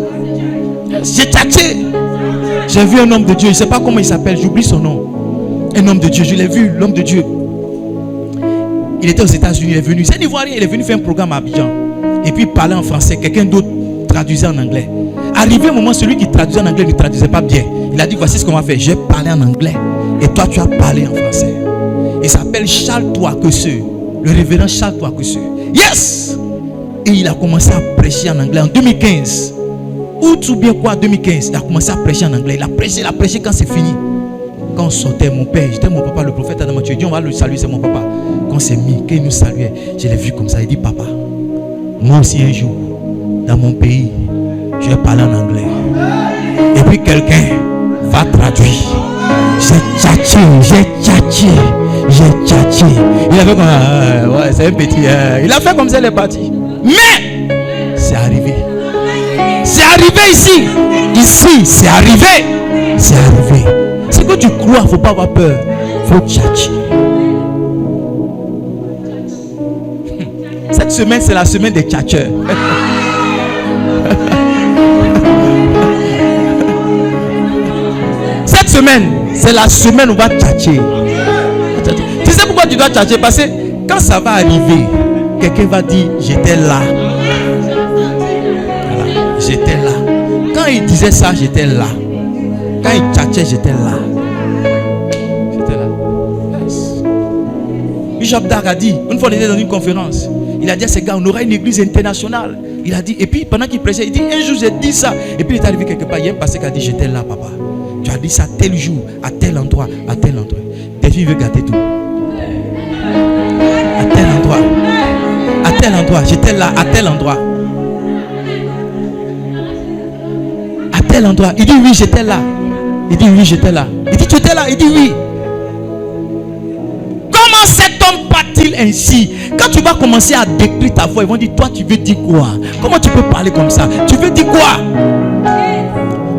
J'ai tchatché. J'ai vu un homme de Dieu, je ne sais pas comment il s'appelle, j'oublie son nom. Un homme de Dieu, je l'ai vu, l'homme de Dieu. Il était aux États-Unis, il est venu. C'est un Ivoirien, il est venu faire un programme à Abidjan. Et puis il parlait en français, quelqu'un d'autre traduisait en anglais. Arrivé un moment, celui qui traduisait en anglais ne traduisait pas bien. Il a dit, voici ce qu'on va faire. Je vais parler en anglais. Et toi, tu as parlé en français. Il s'appelle Charles Touakeseux. Le révérend Charles Touakeseux. Yes! Et il a commencé à prêcher en anglais en 2015. Août ou bien quoi, 2015. Il a commencé à prêcher en anglais. Il a prêché quand c'est fini. Quand on sortait, mon père, j'étais mon papa, le prophète Adam Mathieu, dit on va le saluer, c'est mon papa. Quand c'est mis, quand il nous saluait, je l'ai vu comme ça. Il dit, papa, moi aussi un jour, dans mon pays, je vais parler en anglais. Et puis quelqu'un va traduire. J'ai tchatché. Il a fait comme ouais, c'est un petit. Il a fait comme ça, il est parti. Mais c'est arrivé. C'est arrivé ici. Ici, c'est arrivé. C'est arrivé. C'est que tu crois, il ne faut pas avoir peur. Il faut tchatcher. Cette semaine, c'est la semaine des tchatcheurs. Cette semaine, c'est la semaine où on va tchatcher. Tu sais pourquoi tu dois tchatcher? Parce que quand ça va arriver, quelqu'un va dire, j'étais là. Voilà, j'étais là. Quand il disait ça, j'étais là. Quand il tchatchait, j'étais là. J'étais là. Yes. Bishop Dag a dit, une fois on était dans une conférence, il a dit à ces gars, on aura une église internationale. Il a dit, et puis pendant qu'il prêchait, il dit, un jour j'ai dit ça. Et puis il est arrivé quelque part, il y a un pasteur qui a dit, j'étais là, papa. Tu as dit ça tel jour, à tel endroit, à tel endroit. Tes filles veulent gâter tout. À tel endroit. À tel endroit, j'étais là, à tel endroit. À tel endroit. Il dit oui, j'étais là. Il dit oui, j'étais là. Il dit tu étais là. Il dit oui. Comment cet homme part-il ainsi? Quand tu vas commencer à décrire ta voix, ils vont dire toi tu veux dire quoi? Comment tu peux parler comme ça? Tu veux dire quoi?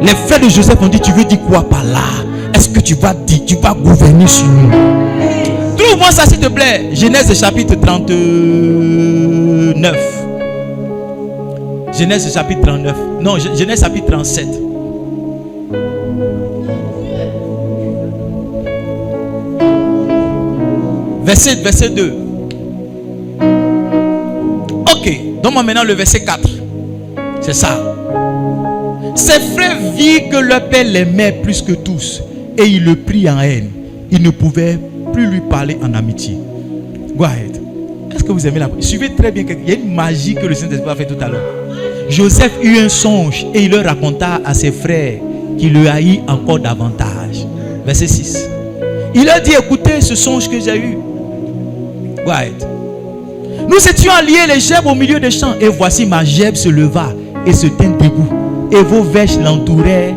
Les frères de Joseph ont dit tu veux dire quoi par là? Est-ce que tu vas dire, tu vas gouverner sur nous? Trouve-moi ça s'il te plaît. Genèse chapitre 39. Genèse chapitre 39. Non, Genèse chapitre 37. Verset 2. Ok, donne-moi maintenant le verset 4. C'est ça. Ses frères virent que leur père l'aimait plus que tous et il le prit en haine. Il ne pouvait plus lui parler en amitié. Go ahead. Est-ce que vous aimez la parole? Suivez très bien. Il y a une magie que le Saint-Esprit a fait tout à l'heure. Joseph eut un songe et il le raconta à ses frères qui le haït encore davantage. Verset 6. Il leur dit, écoutez ce songe que j'ai eu. Go ahead. Nous étions alliés les gerbes au milieu des champs et voici ma gerbe se leva et se tint debout. Et vos vaches l'entouraient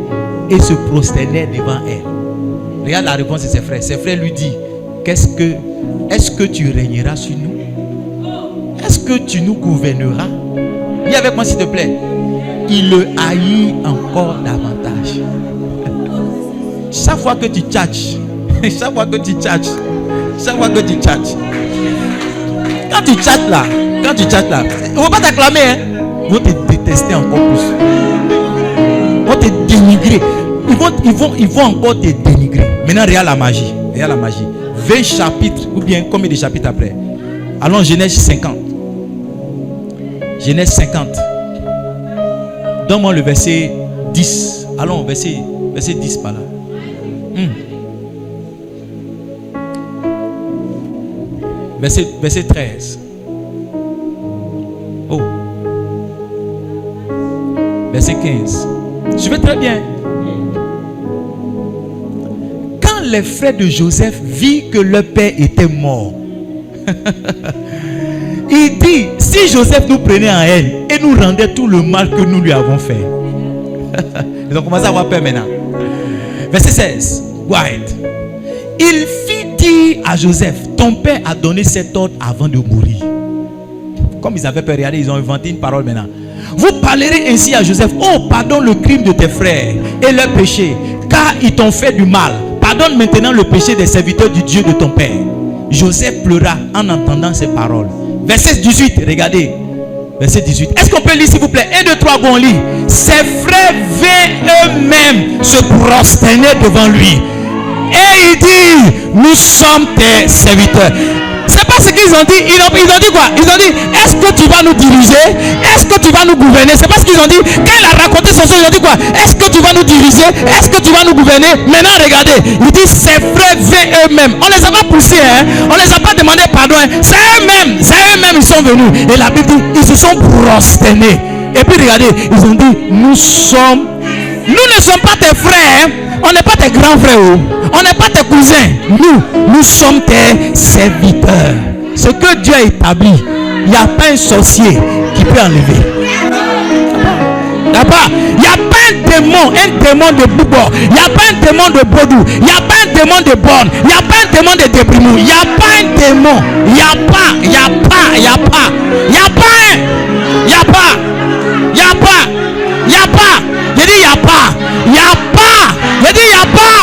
et se prosternaient devant elle. Regarde la réponse de ses frères. Ses frères lui disent, est-ce que tu régneras sur nous? Est-ce que tu nous gouverneras? Viens avec moi s'il te plaît. Il le haït encore davantage. Chaque fois que tu tchatches, quand tu tchatches là, on ne va pas t'acclamer, hein? Ils vont te détester encore plus. Ils vont te dénigrer. Ils vont encore te dénigrer. Maintenant, regarde la magie. 20 chapitres, ou bien combien de chapitres après? Allons, Genèse 50. Genèse 50. Donne-moi le verset 10. Allons, verset 10 par là. Verset 13. Oh. Verset 15. Je vais très bien. Quand les frères de Joseph virent que leur père était mort, il dit, si Joseph nous prenait en haine et nous rendait tout le mal que nous lui avons fait. Ils ont commencé à avoir peur maintenant. Verset 16. White. Il fit dire à Joseph, ton père a donné cet ordre avant de mourir. Comme ils avaient peur, regardez, ils ont inventé une parole maintenant. Vous parlerez ainsi à Joseph, oh, pardonne le crime de tes frères et leur péché, car ils t'ont fait du mal. Pardonne maintenant le péché des serviteurs du Dieu de ton père. Joseph pleura en entendant ces paroles. Verset 18, regardez. Verset 18. Est-ce qu'on peut lire s'il vous plaît? 1, 2, 3, on lit. Ses frères vinrent eux-mêmes se prosterner devant lui. Et il dit, nous sommes tes serviteurs. C'est pas ce qu'ils ont dit. Ils ont dit quoi? Ils ont dit, est-ce que tu vas nous diriger? Est-ce que tu vas nous gouverner? C'est pas ce qu'ils ont dit. Quand il a raconté son son, ils ont dit quoi? Est-ce que tu vas nous diriger? Est-ce que tu vas nous gouverner? Maintenant, regardez. Il dit, ses frères vinrent eux-mêmes. On les a pas poussés, hein? On les a pas demandé pardon, hein? C'est eux-mêmes. C'est eux-mêmes, ils sont venus. Et la Bible dit, ils se sont prosternés. Et puis regardez, ils ont dit, nous ne sommes pas tes frères, hein? On n'est pas tes grands frères, on n'est pas tes cousins. Nous sommes tes serviteurs. Ce que Dieu a établi, il n'y a pas un sorcier qui peut enlever. Il n'y a pas un démon de Boubor. Il n'y a pas un démon de Bodou. Il n'y a pas un démon de Borne. Il n'y a pas un démon de Débrimou. Il n'y a pas un démon. Il n'y a pas. Il n'y a pas. Il n'y a pas. Il n'y a pas un. Il n'y a pas. Il n'y a pas. Il n'y a pas. Je dis il n'y a pas. Il n'y a pas. Je dis il n'y a pas.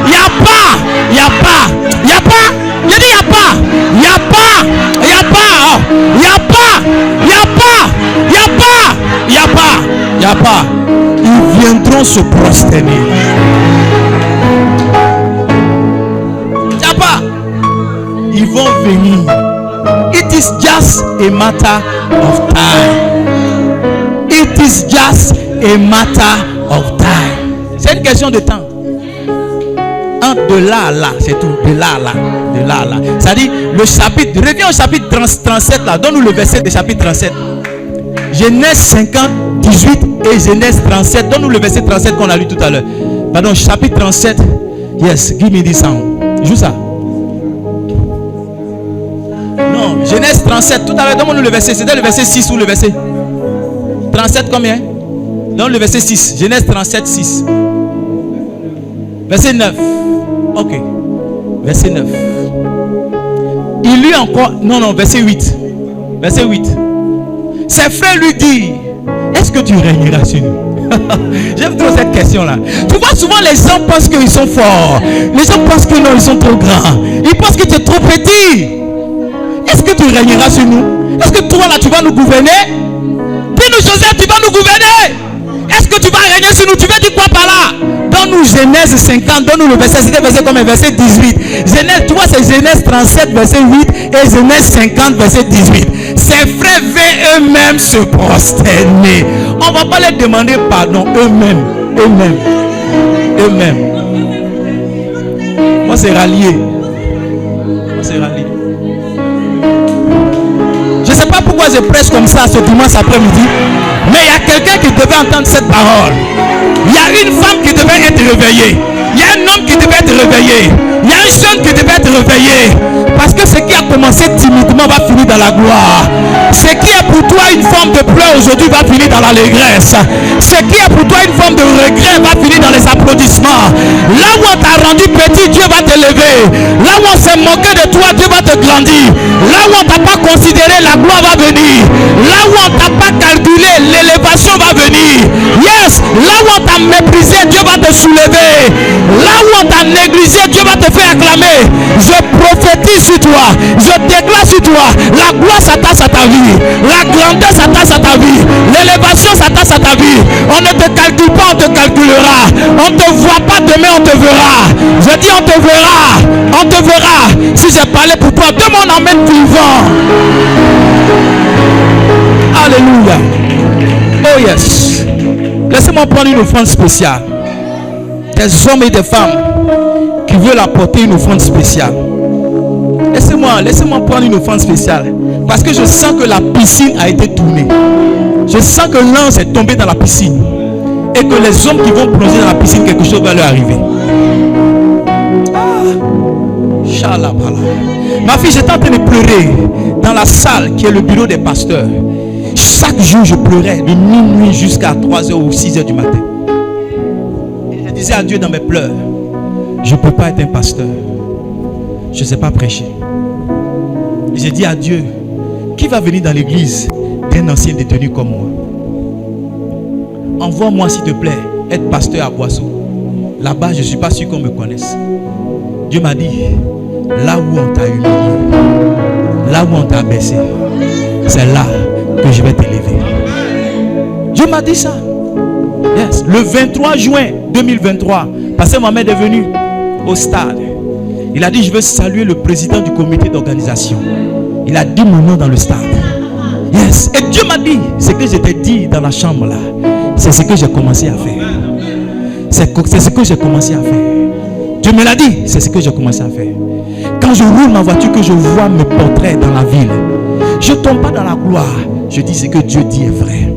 Il n'y a pas. Il n'y a pas. Il n'y a pas. Je dis il n'y a pas. Il n'y a pas. Il n'y a pas. Il n'y a pas. Il n'y a pas. Il n'y a pas. Il n'y a pas. Il n'y a pas. Ils viendront se prosterner. Il n'y a pas. Ils vont venir. It is just a matter of time. It is just a matter of time. C'est une question de temps. De là à là, c'est tout. De là à là. De là à là. C'est-à-dire, le chapitre, reviens au chapitre 37 là. Donne-nous le verset du chapitre 37. Genèse 50, 18 et Genèse 37. Donne-nous le verset 37 qu'on a lu tout à l'heure. Pardon, chapitre 37. Yes, give me this sound. Joue ça. Non, Genèse 37. Tout à l'heure, donne-nous le verset. C'était le verset 6 ou le verset 37 combien? Donne le verset 6. Genèse 37, 6. Verset 9. Ok. Verset 9. Il lui encore. Non, verset 8. Verset 8. Ses frères lui disent, est-ce que tu régneras sur nous? J'aime trop cette question-là. Tu vois, souvent les gens pensent qu'ils sont forts. Les gens pensent que non, ils sont trop grands. Ils pensent que tu es trop petit. Est-ce que tu régneras sur nous? Est-ce que toi là, tu vas nous gouverner? Dis-nous, Joseph, tu vas nous gouverner? Est-ce que tu vas régner sur nous? Tu veux dire quoi par là? Donne-nous Genèse 50, donne-nous le verset. C'était verset comme verset 18. Genèse, tu vois, c'est Genèse 37, verset 8 et Genèse 50, verset 18. Ses frères vinrent eux-mêmes se prosterner. On ne va pas les demander pardon, eux-mêmes. Moi, c'est rallié. Je ne sais pas pourquoi je prêche comme ça ce dimanche après-midi, mais il y a quelqu'un qui devait entendre cette parole. Il y a une femme qui devait être réveillée. Il y a un homme qui devait être réveillé. Il y a un jeune qui devait être réveillé. Parce que ce qui a commencé timidement va finir dans la gloire. Ce qui est pour toi une forme de pleurs aujourd'hui va finir dans l'allégresse. Ce qui est pour toi une forme de regret va finir dans les applaudissements. Là où on t'a rendu petit, Dieu va t'élever. Là où on s'est moqué de toi, Dieu va te grandir. Là où on t'a pas considéré, la gloire va venir. Là où on t'a pas calculé, l'élévation va venir. Yes, là où on t'a méprisé, Dieu va te soulever. Là où on t'a négligé, Dieu va te faire acclamer. Je prophétise sur toi. Je déclare sur toi. La gloire s'attache à ta vie. La grandeur s'attache à ta vie. L'élévation s'attache à ta vie. On ne te calcule pas, on te calculera. On ne te voit pas demain, on te verra. Je dis on te verra. On te verra. Si j'ai parlé pour toi, demande en même vivant. Alléluia. Oh yes. Laissez-moi prendre une offrande spéciale. Des hommes et des femmes qui veulent apporter une offrande spéciale. Laissez-moi prendre une offrande spéciale. Parce que je sens que la piscine a été tournée. Je sens que l'ange est tombé dans la piscine. Et que les hommes qui vont plonger dans la piscine, quelque chose va leur arriver. Ma fille, j'étais en train de pleurer dans la salle qui est le bureau des pasteurs. Chaque jour, je pleurais de minuit jusqu'à 3h ou 6h du matin. Et je disais à Dieu dans mes pleurs, je ne peux pas être un pasteur. Je ne sais pas prêcher. Et j'ai dit à Dieu, qui va venir dans l'église d'un ancien détenu comme moi? Envoie-moi s'il te plaît être pasteur à Boisseau. Là-bas, je ne suis pas sûr qu'on me connaisse. Dieu m'a dit, là où on t'a humilié, là où on t'a abaissé, c'est là que je vais t'élever. Dieu m'a dit ça. Yes. Le 23 juin 2023, Pasteur Mohamed est venu au stade. Il a dit, je veux saluer le président du comité d'organisation. Il a dit mon nom dans le stade. Yes. Et Dieu m'a dit, ce que je t'ai dit dans la chambre là, c'est ce que j'ai commencé à faire. C'est ce que j'ai commencé à faire. Dieu me l'a dit, c'est ce que j'ai commencé à faire. Quand je roule ma voiture, que je vois mes portraits dans la ville, je ne tombe pas dans la gloire. Je dis ce que Dieu dit est vrai.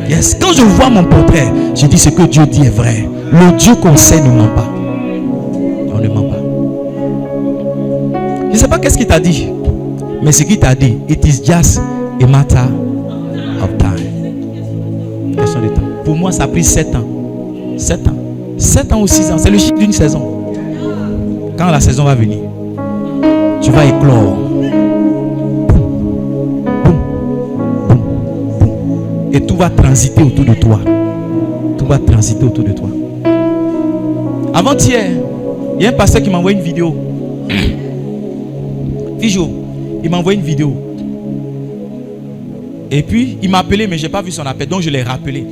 Yes. Quand je vois mon portrait, je dis ce que Dieu dit est vrai. Le Dieu qu'on sait ne ment pas. On ne ment pas. Je ne sais pas qu'est-ce qu'il t'a dit, mais ce qu'il t'a dit, it is just a matter of time. Question de temps. Pour moi, ça a pris 7 ans. 7 ans. 7 ans ou 6 ans. C'est le chiffre d'une saison. Quand la saison va venir, tu vas éclore. Et tout va transiter autour de toi. Tout va transiter autour de toi. Avant-hier, il y a un pasteur qui m'a envoyé une vidéo. Fijo, il m'a envoyé une vidéo. Et puis, il m'a appelé, mais je n'ai pas vu son appel. Donc, je l'ai rappelé.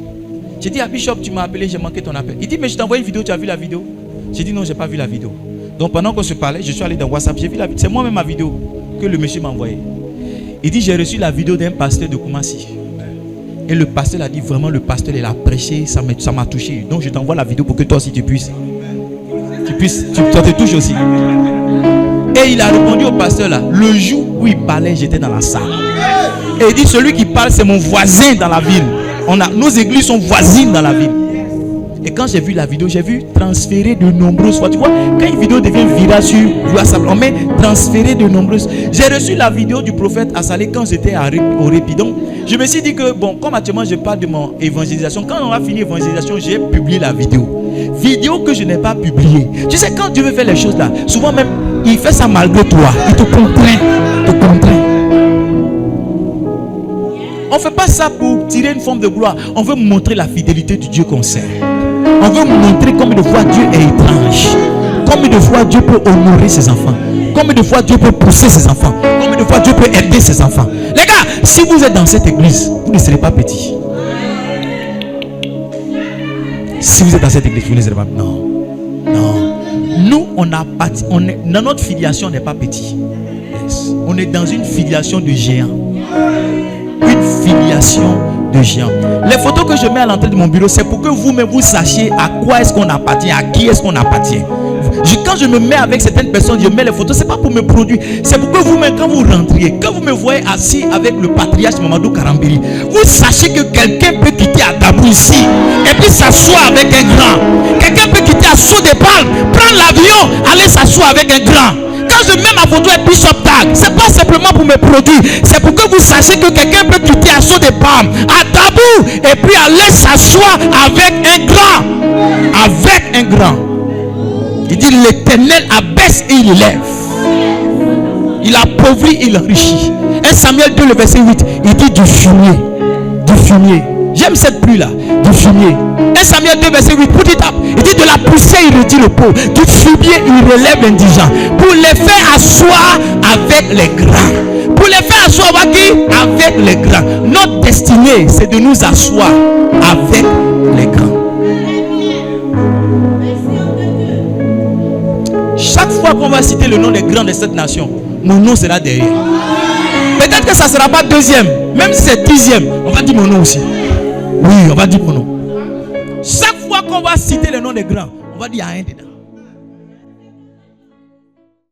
J'ai dit à Bishop, tu m'as appelé, j'ai manqué ton appel. Il dit, mais je t'ai envoyé une vidéo, tu as vu la vidéo? J'ai dit, non, je n'ai pas vu la vidéo. Donc, pendant qu'on se parlait, je suis allé dans WhatsApp, j'ai vu la vidéo. C'est moi-même ma vidéo que le monsieur m'a envoyée. Il dit, j'ai reçu la vidéo d'un pasteur de Koumassi. Et le pasteur a dit, vraiment, le pasteur, il a prêché, ça m'a touché. Donc, je t'envoie la vidéo pour que toi aussi tu puisses. Toi te touches aussi. Et il a répondu au pasteur là, le jour où il parlait, j'étais dans la salle. Et il dit, celui qui parle, c'est mon voisin dans la ville. Nos églises sont voisines dans la ville. Et quand j'ai vu la vidéo, j'ai vu transférer de nombreuses fois. Tu vois, quand une vidéo devient virale sur WhatsApp, on met transférer de nombreuses. J'ai reçu la vidéo du prophète Assalé quand j'étais au répit. Donc, je me suis dit que, bon, comme actuellement je parle de mon évangélisation, quand on a fini l'évangélisation, j'ai publié la vidéo. Vidéo que je n'ai pas publiée. Tu sais, quand Dieu veut faire les choses là, souvent même, il fait ça malgré toi. Il te contraint. On ne fait pas ça pour tirer une forme de gloire. On veut montrer la fidélité du Dieu qu'on sert. On veut montrer combien de fois Dieu est étrange. Combien de fois Dieu peut honorer ses enfants. Combien de fois Dieu peut pousser ses enfants. Combien de fois Dieu peut aider ses enfants. Les gars, si vous êtes dans cette église, vous ne serez pas petits. Si vous êtes dans cette église, vous ne serez pas petits. Non. Nous, dans notre filiation, on n'est pas petit. Yes. On est dans une filiation de géants. Une filiation de géants. Les photos que je mets à l'entrée de mon bureau, c'est pour que vous-même vous sachiez à quoi est-ce qu'on appartient, à qui est-ce qu'on appartient. Quand je me mets avec certaines personnes, je mets les photos, c'est pas pour me produire, c'est pour que vous-même, quand vous rentriez, quand vous me voyez assis avec le patriarche Mamadou Karambiri, vous sachez que quelqu'un peut quitter Adabou ici et puis s'asseoir avec un grand. Quelqu'un peut quitter à Saut des Palmes, prendre l'avion, aller s'asseoir avec un grand. Quand je mets ma photo avec Bishop Tag, c'est pas simplement pour me produire, c'est pour que vous sachiez que quelqu'un peut quitter à Saut des Palmes, à Tabou, et puis aller s'asseoir avec un grand. Avec un grand. Il dit l'Éternel abaisse et il élève. Il appauvrit, il enrichit. 1 Samuel 2, le verset 8, il dit du fumier. Du fumier. J'aime cette pluie là. Du fumier. 1 Samuel 2, verset 8, put it up. Il dit de la poussière, il retire le pot. Du fumier, il relève l'indigent. Pour les faire asseoir avec les grands. Pour les faire asseoir avec qui? Avec les grands. Notre destinée, c'est de nous asseoir avec les grands. Chaque fois qu'on va citer le nom des grands de cette nation, mon nom sera derrière. Peut-être que ça ne sera pas deuxième, même si c'est 10e, on va dire mon nom aussi. Oui, on va dire mon nom. Chaque fois qu'on va citer le nom des grands, on va dire un dedans.